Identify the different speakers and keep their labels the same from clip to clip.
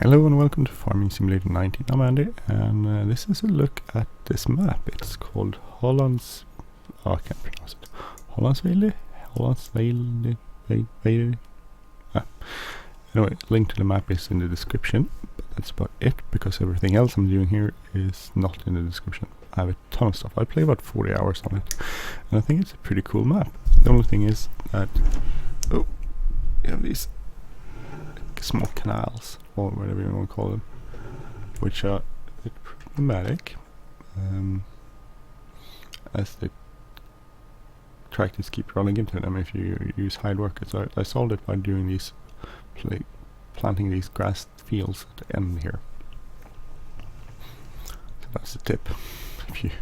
Speaker 1: Hello and welcome to Farming Simulator 19. I'm Andy, and this is a look at this map. It's called I can't pronounce it. Hollandscheveld. Anyway, link to the map is in the description, but that's about it because everything else I'm doing here is not in the description. I have a ton of stuff. I play about 40 hours on it, and I think it's a pretty cool map. The only thing is that you have these small canals, or whatever you want to call them, which are a bit problematic as the tractors keep running into them if you use hired workers. So I solved it by doing these, planting these grass fields at the end here. So that's the tip if you're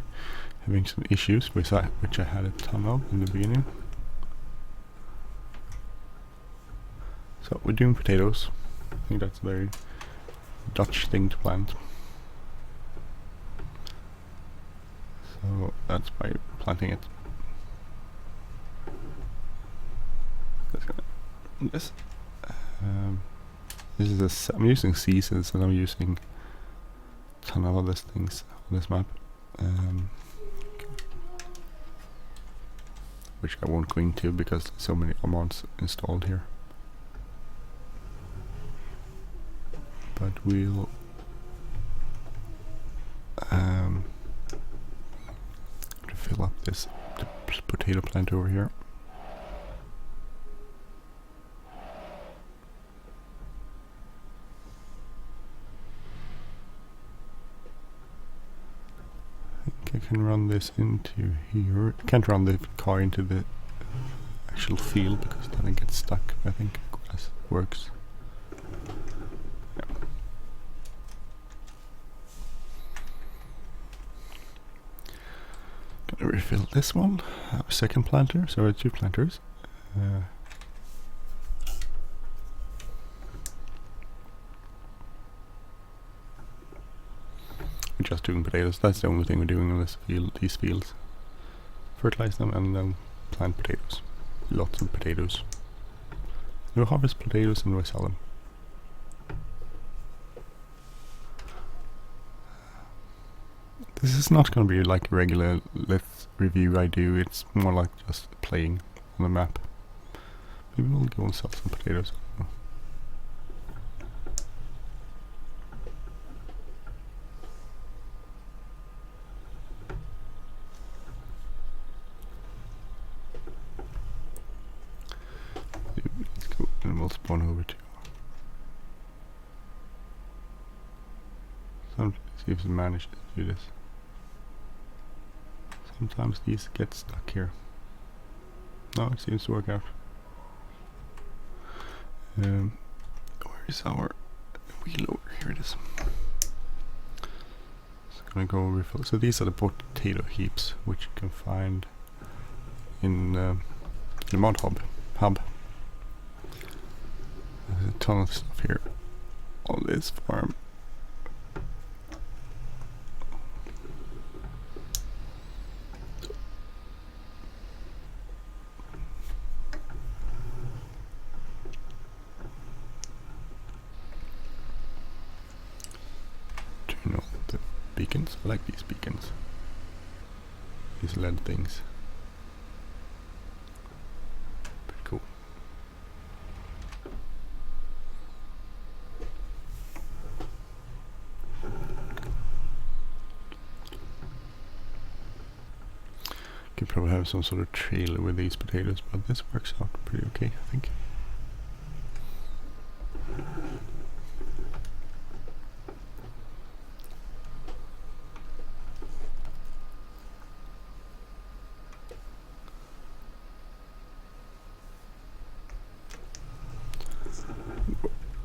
Speaker 1: having some issues, which I had a ton of in the beginning. So we're doing potatoes. I think that's a very Dutch thing to plant. So that's by planting it. This is I'm using seasons, and I'm using a ton of other things on this map, which I won't go into because there's so many commands installed here. But we'll fill up this potato plant over here. I think I can run this into here. I can't run the car into the actual field because then it gets stuck. I think grass works. Gonna refill this one. I have a second planter, so two planters. We're just doing potatoes. That's the only thing we're doing in this field. These fields, fertilize them and then plant potatoes. Lots of potatoes. We harvest potatoes and we sell them. This is not going to be like a regular let's review I do, it's more like just playing on the map. Maybe we'll go and sell some potatoes. Let's go and we'll spawn over to see if we manage to do this. Sometimes these get stuck here. No, it seems to work out. Where is our wheel over? Here it is. It's gonna go refill. So these are the potato heaps which you can find in the mod hub. There's a ton of stuff here on this farm. Beacons. I like these beacons. These LED things. Pretty cool. Could probably have some sort of trailer with these potatoes, but this works out pretty okay, I think.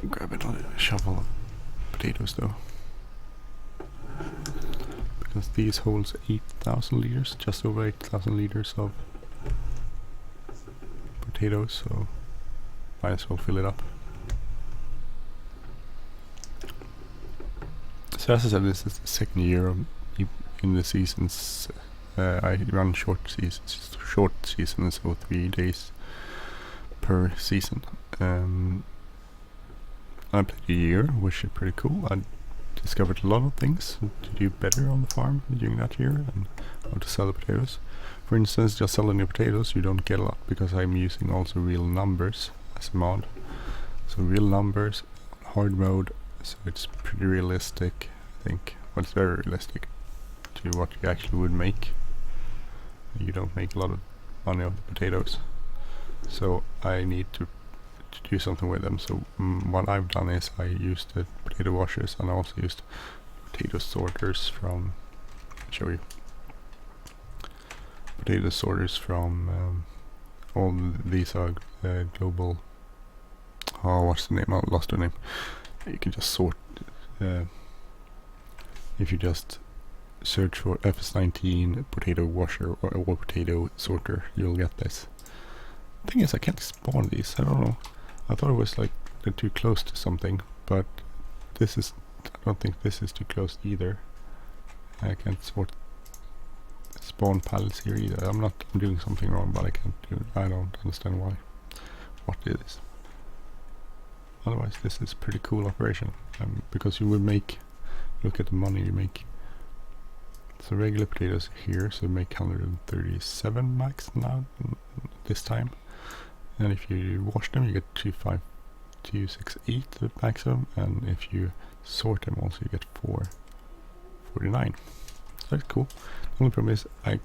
Speaker 1: Grab another shovel of potatoes though, because these holds 8,000 liters, just over 8,000 liters of potatoes, so might as well fill it up. So as I said, this is the second year in the seasons. I run short seasons, so 3 days per season. I played a year, which is pretty cool. I discovered a lot of things to do better on the farm during that year, and how to sell the potatoes. For instance, just selling the potatoes, you don't get a lot because I'm using also real numbers as a mod. So real numbers, hard mode, so it's pretty realistic, I think. Well, it's very realistic to what you actually would make. You don't make a lot of money off the potatoes, so I need to do something with them. So what I've done is I used the potato washers, and I also used potato sorters from, I'll show you, potato sorters from all these are global, oh what's the name, I lost the name. You can just sort, if you just search for FS19 potato washer or potato sorter, you'll get this. The thing is, I can't spawn these, I don't know. I thought it was like they're too close to something, but this is, I don't think this is too close either. I can't spawn pallets here either. I'm doing something wrong, but I can't do it. I don't understand why. What it is. Otherwise, this is pretty cool operation, because you would make, look at the money you make. So regular potatoes here, so make 137 max now this time, and if you wash them you get 25268 the maximum, and if you sort them also you get 449. So that's cool. The only problem is I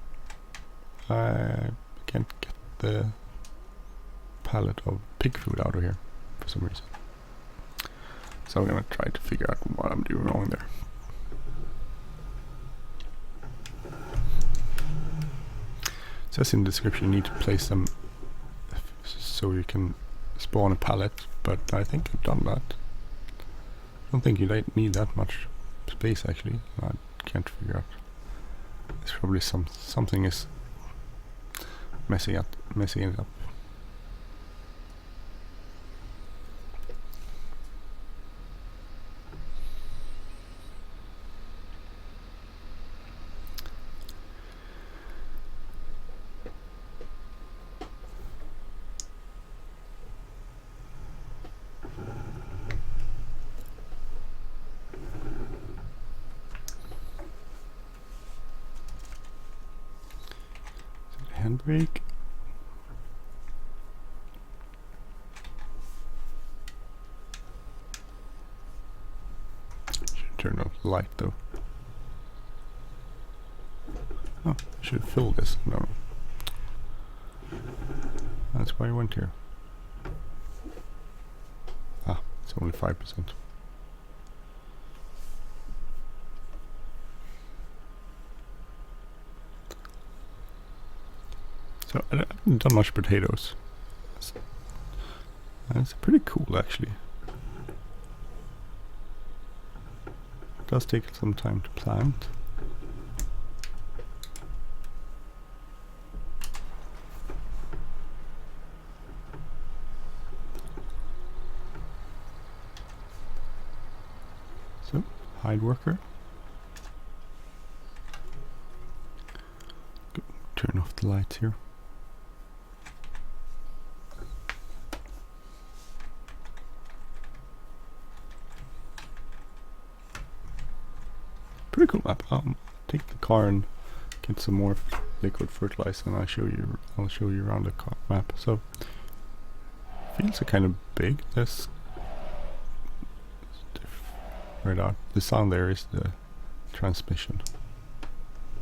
Speaker 1: can't get the pallet of pig food out of here for some reason. So I'm gonna try to figure out what I'm doing wrong there. It says in the description you need to place them so you can spawn a pallet, but I think I've done that. I don't think you need that much space actually. I can't figure out. It's probably something is messing it up. Handbrake. Should turn off the light though. Oh, I should fill this. No. That's why I went here. Ah, it's only 5%. So I haven't done much potatoes. It's pretty cool actually. It does take some time to plant. So, hide worker. Turn off the lights here. Pretty cool map. Take the car and get some more liquid fertilizer, and I'll show you around the map. So fields are kind of big. This right out. The sound there is the transmission.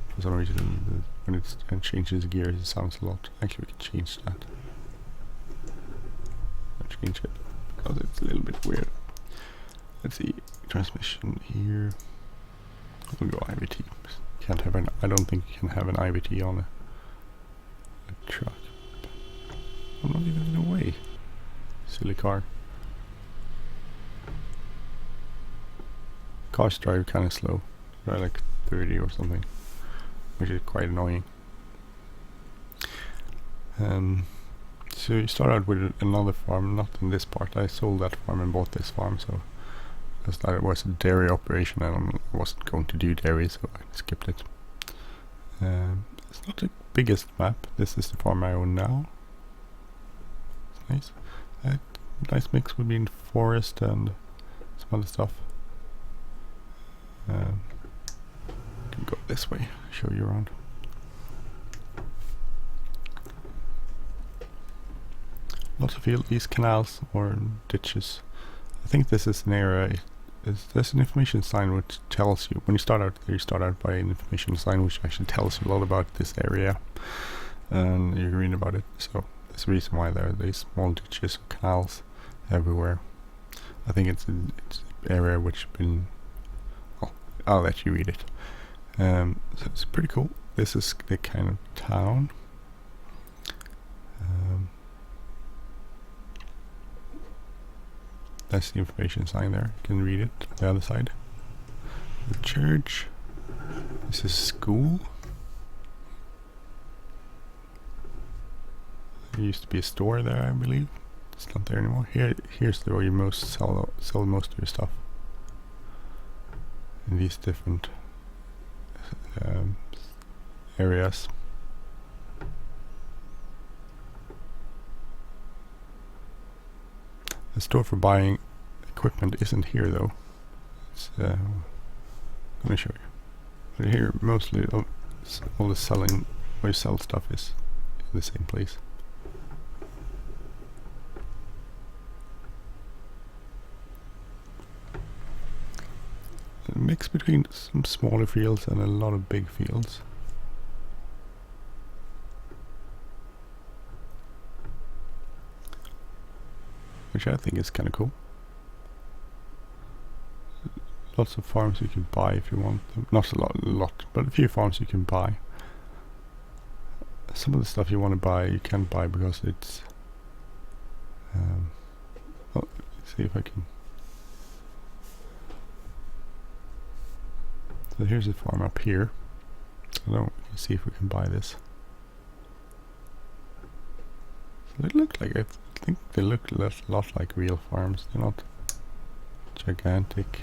Speaker 1: For some reason, when it changes gears, it sounds a lot. Actually, we can change that. I'll change it because it's a little bit weird. Let's see, transmission here. We'll go IVT. Can't have an. I don't think you can have an IVT on a truck. I'm not even in the way. Silly car. Cars drive kind of slow. They're like 30 or something, which is quite annoying. So you start out with another farm, not in this part. I sold that farm and bought this farm, so because that was a dairy operation and I wasn't going to do dairy, so I skipped it. It's not the biggest map. This is the farm I own now. It's nice. Nice mix between forest and some other stuff. Can go this way, show you around. Lots of field, these canals or ditches. I think this is an area. There's an information sign which tells you when you start out. You start out by an information sign which actually tells you a lot about this area, and you read about it. So there's a reason why there are these small ditches or canals everywhere. I think it's an area which been. Well, I'll let you read it. So it's pretty cool. This is the kind of town. That's the information sign there. You can read it on the other side. The church. This is school. There used to be a store there, I believe. It's not there anymore. Here's where you sell most of your stuff. In these different areas. The store for buying equipment isn't here though. It's let me show you. But here mostly all the selling where you sell stuff is in the same place. A mix between some smaller fields and a lot of big fields. Which I think is kind of cool. Lots of farms you can buy if you want them. Not a lot, but a few farms you can buy. Some of the stuff you want to buy, you can't buy because it's... well, let's see if I can... So here's a farm up here. So let's see if we can buy this. So they look like I think they look a lot like real farms. They're not gigantic.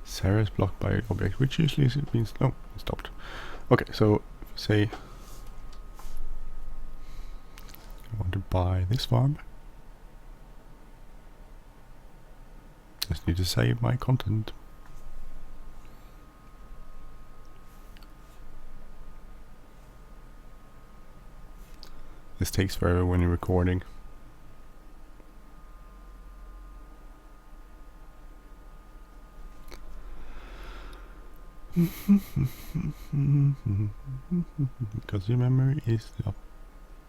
Speaker 1: Sarah is blocked by object, which usually means no, it stopped. Okay, so say I want to buy this farm. Just need to save my content. This takes forever when you're recording. Because your memory is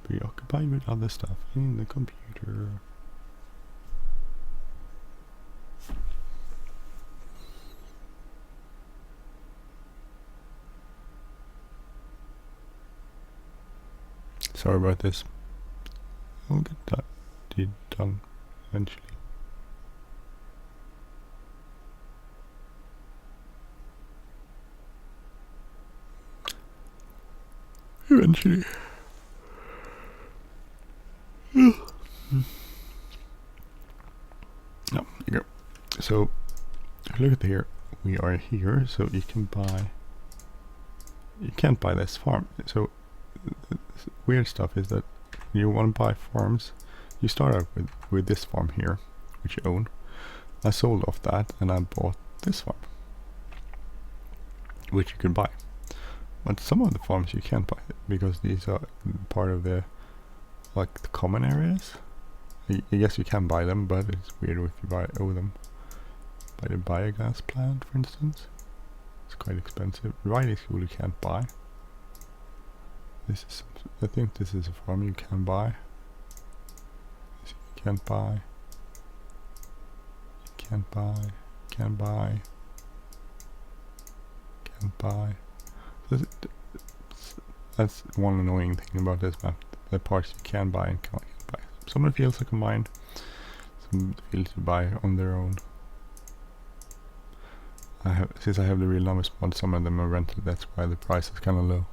Speaker 1: preoccupied with other stuff in the computer. Sorry about this. I'll get that done eventually. Eventually. No, there you go. So, if you look at here, we are here, so you can buy. You can't buy this farm. So, the weird stuff is that you want to buy farms. You start out with this farm here, which you own. I sold off that and I bought this farm, which you can buy. But some of the farms you can't buy because these are part of the like the common areas. I guess you can buy them, but it's weird if you owe them. Buy the biogas plant, for instance. It's quite expensive. Riding school you can't buy. This is, I think this is a farm you can buy. This you can't buy. You can't buy. Can't buy. Can't buy. That's one annoying thing about this map. The parts you can buy and can't buy. Some of the fields are combined. Some fields you buy on their own. Since I have the real numbers mod, some of them are rented. That's why the price is kind of low.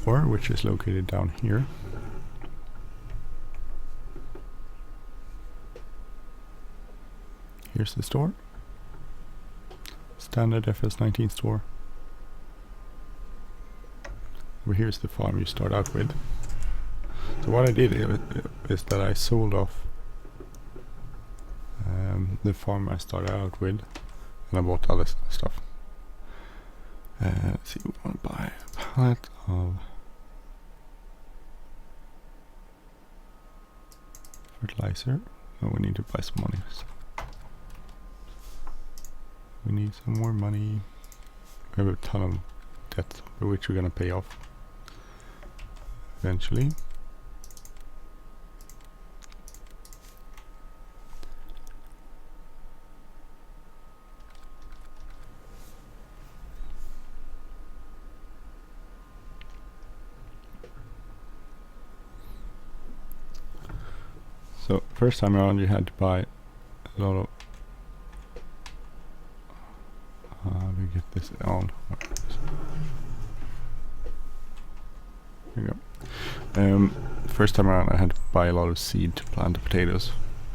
Speaker 1: store, which is located down here. Here's the store. Standard FS19 store. Over here's the farm you start out with. So what I did is that I sold off the farm I started out with, and I bought other stuff. Let's see, we want to buy a pallet of fertilizer. Oh, we need to buy some money. So we need some more money. We have a ton of debt, which we're gonna pay off eventually. So first time around you had to buy a lot of we get this on. Here we go. First time around I had to buy a lot of seed to plant the potatoes.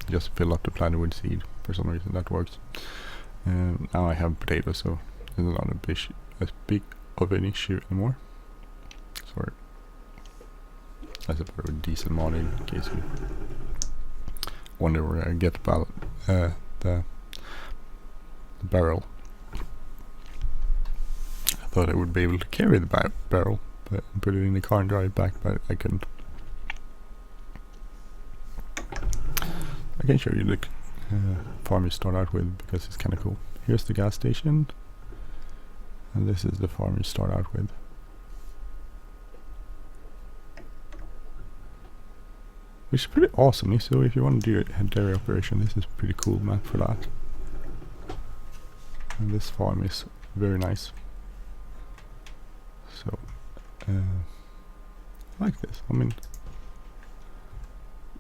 Speaker 1: Just fill up the planter with seed. For some reason that works. Now I have potatoes, so there's not as big of an issue anymore. Sorry. That's a part of a decent mod in case you wonder where I get the barrel. I thought I would be able to carry the barrel, but put it in the car and drive it back, but I couldn't. I can show you the farm you start out with because it's kind of cool. Here's the gas station, and this is the farm you start out with. Which is pretty awesome. So if you want to do a dairy operation, this is a pretty cool map for that. And this farm is very nice. So I like this. I mean,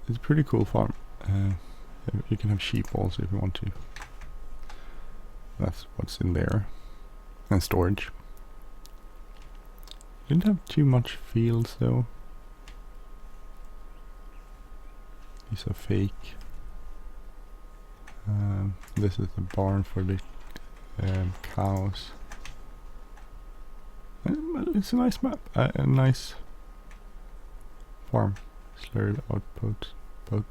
Speaker 1: it's a pretty cool farm. You can have sheep also if you want to. That's what's in there. And storage. Didn't have too much fields though. These are fake. This is the barn for the cows. It's a nice map, a nice farm. Slurry output. Oh,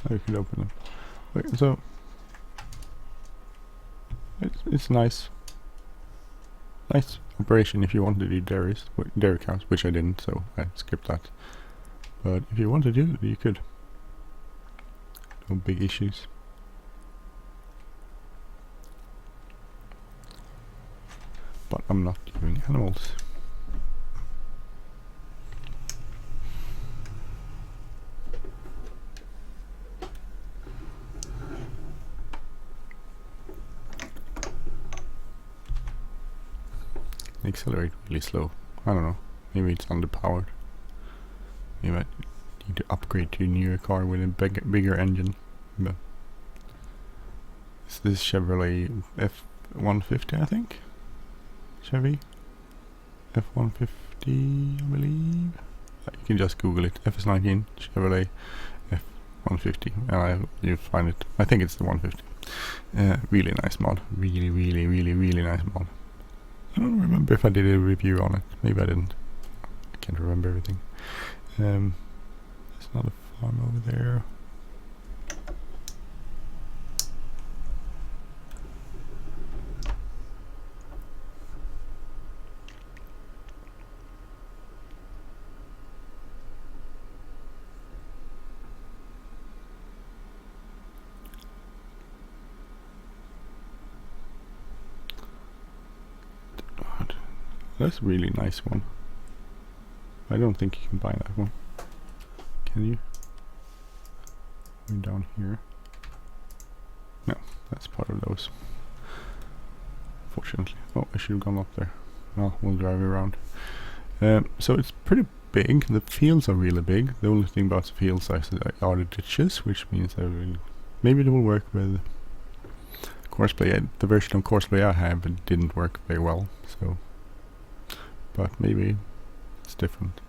Speaker 1: you can open it. Wait, so it's nice operation if you want to do dairy cows, which I didn't, so I skipped that. But if you want to do it, you could. No big issues. But I'm not doing animals. Accelerate really slow. I don't know. Maybe it's underpowered. You might need to upgrade to a newer car with a bigger engine. But is this Chevrolet F150, I think? Chevy F150, I believe. You can just Google it. FS19 Chevrolet F150, and you find it. I think it's the 150. Really nice mod. Really nice mod. I don't remember if I did a review on it. Maybe I didn't. I can't remember everything. There's not a farm over there. That's a really nice one. I don't think you can buy that one. Can you? Way down here. No, that's part of those. Fortunately. Oh, I should have gone up there. Well, we'll drive around. So it's pretty big. The fields are really big. The only thing about the field size are the ditches, which means I will maybe it will work with Courseplay. The version of Courseplay I have didn't work very well, so but maybe it's different.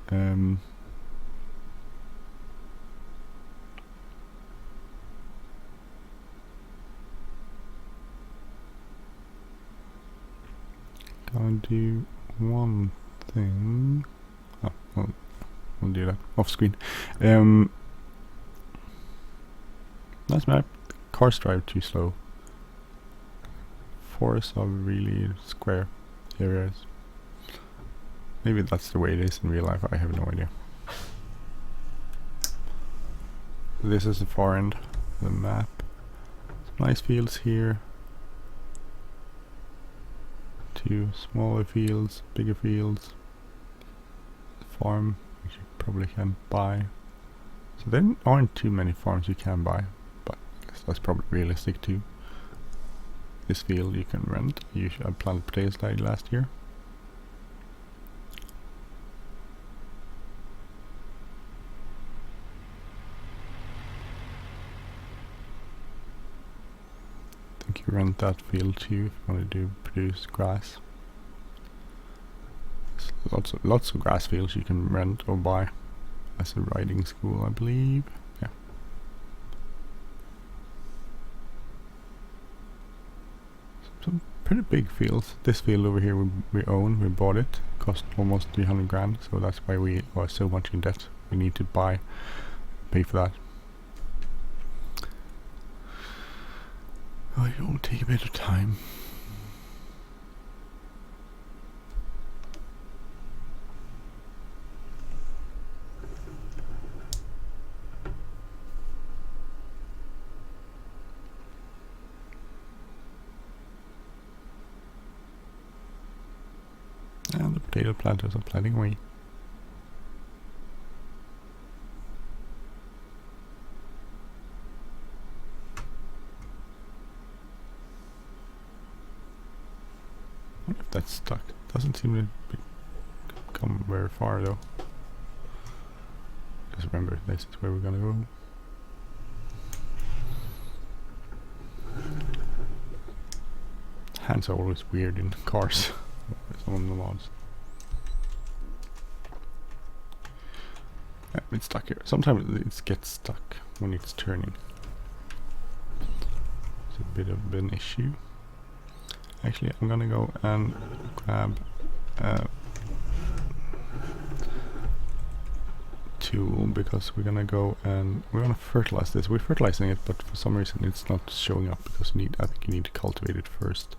Speaker 1: Gonna do one thing. Oh, well, we'll do that off screen. Nice map. Cars drive too slow. Forests are really square areas. Maybe that's the way it is in real life, I have no idea. This is the far end of the map. Some nice fields here. Two smaller fields, bigger fields. Farm, which you probably can buy. So there aren't too many farms you can buy, but I guess that's probably realistic too. This field you can rent. I planted potatoes there last year. I think you rent that field too if you want to produce grass. There's lots of grass fields you can rent or buy as a riding school, I believe. Yeah. Some pretty big fields. This field over here we own, we bought it. Cost almost 300 grand, so that's why we are so much in debt. We need to pay for that. Oh, it will take a bit of time. And the potato planters are planting away. I wonder if that's stuck. Doesn't seem to come very far though. Just remember, this is where we're gonna go. Hands are always weird in cars. Some of the mods. Yeah, it's stuck here. Sometimes it gets stuck when it's turning. It's a bit of an issue. Actually, I'm gonna go and grab a tool because we're gonna go and we're gonna fertilize this. We're fertilizing it, but for some reason it's not showing up because I think you need to cultivate it first.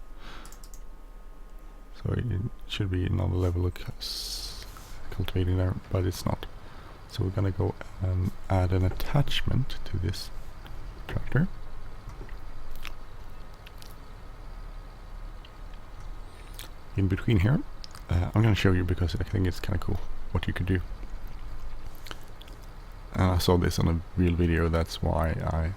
Speaker 1: So it should be another level of cultivating there, but it's not. So we're gonna go and add an attachment to this tractor. In between here, I'm gonna show you because I think it's kind of cool what you could do. And I saw this on a real video, that's why I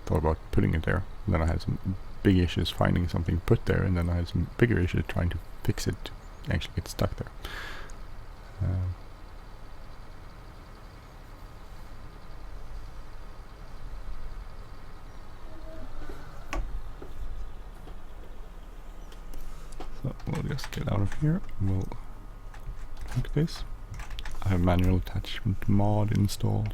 Speaker 1: thought about putting it there. And then I had some big issues finding something put there, and then I had some bigger issues trying to fix it to actually get stuck there. So we'll just get out of here and we'll like this. I have manual attachment mod installed.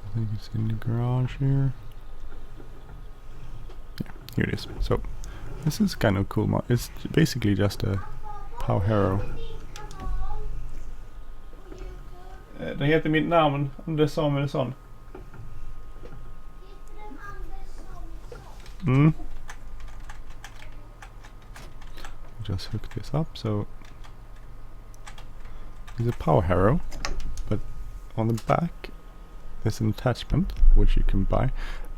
Speaker 1: I think it's in the garage here. Yeah, here it is. So this is kind of cool mod. It's basically just a power harrow. Den heter mitt namn, Anders Samuelsson. Just hook this up. So it's a power harrow, but on the back there's an attachment which you can buy,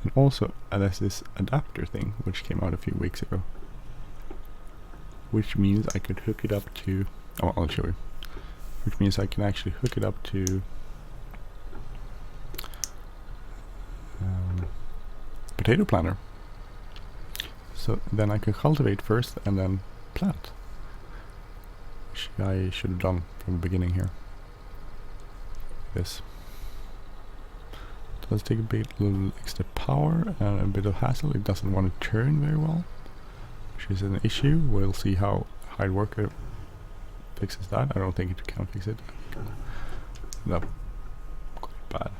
Speaker 1: and also there's this adapter thing which came out a few weeks ago, which means I could hook it up to Oh, I'll show you. Which means I can actually hook it up to potato planter. So then I can cultivate first and then plant. Which I should have done from the beginning here. This does take a little extra power and a bit of hassle. It doesn't want to turn very well, which is an issue. We'll see how hard worker fixes that. I don't think it can fix it. No, quite bad.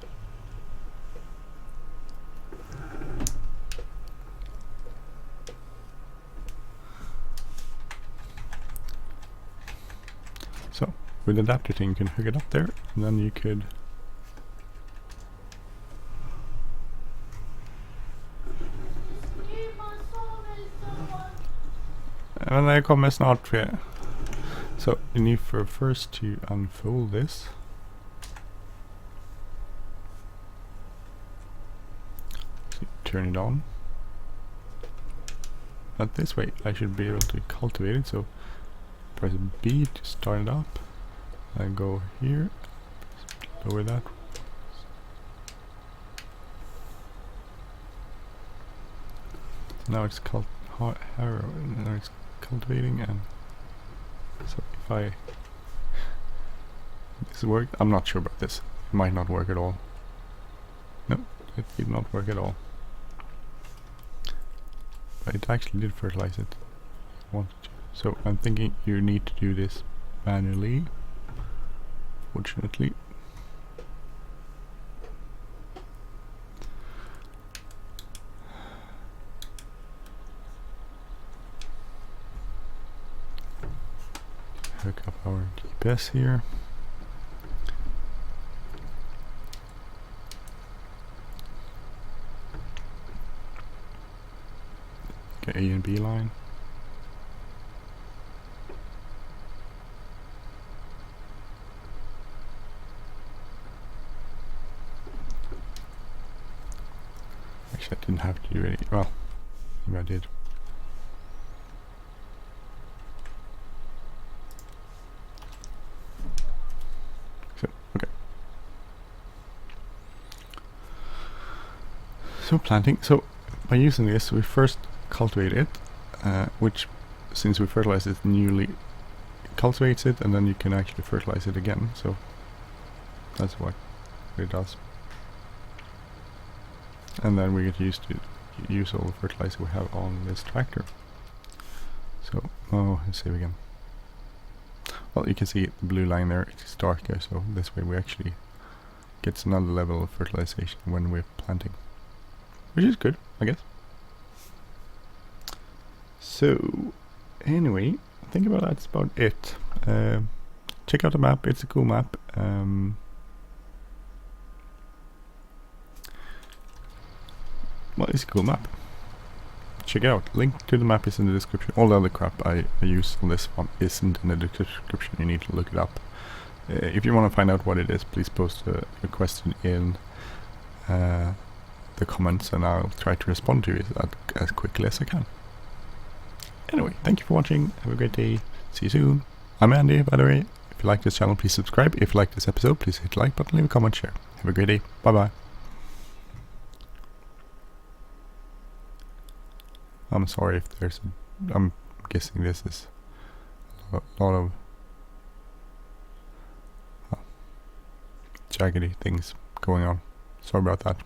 Speaker 1: So with the adapter thing, you can hook it up there, and then you could and I kommer snart tror jag. So you need for first to unfold this. So turn it on. Not this way. I should be able to cultivate it. So press B to start it up. I go here. Lower that. Now it's now it's cultivating, and so if I this worked, I'm not sure about this. It might not work at all. No, it did not work at all. But it actually did fertilize it. Wanted to. So I'm thinking you need to do this manually. Fortunately. Hook up our GPS here. Okay, A and B line. Actually, I didn't have to do any. Well, maybe I did. So planting. So by using this, we first cultivate it, which, since we fertilize it, newly cultivates it, and then you can actually fertilize it again. So that's what it does. And then we get used to use all the fertilizer we have on this tractor. So, let's save again. Well, you can see the blue line there. It's darker, so this way we actually get another level of fertilization when we're planting. Which is good, I guess. So, anyway, think about that's about it. Check out the map, it's a cool map. Well, it's a cool map. Check it out. Link to the map is in the description. All the other crap I use on this one isn't in the description. You need to look it up. If you want to find out what it is, please post a question in the comments, and I'll try to respond to it as quickly as I can. Anyway, thank you for watching. Have a great day. See you soon. I'm Andy, by the way. If you like this channel, please subscribe. If you like this episode, please hit the like button, leave a comment, share. Have a great day. Bye bye. I'm sorry if there's I'm guessing this is a lot of jaggedy things going on. Sorry about that.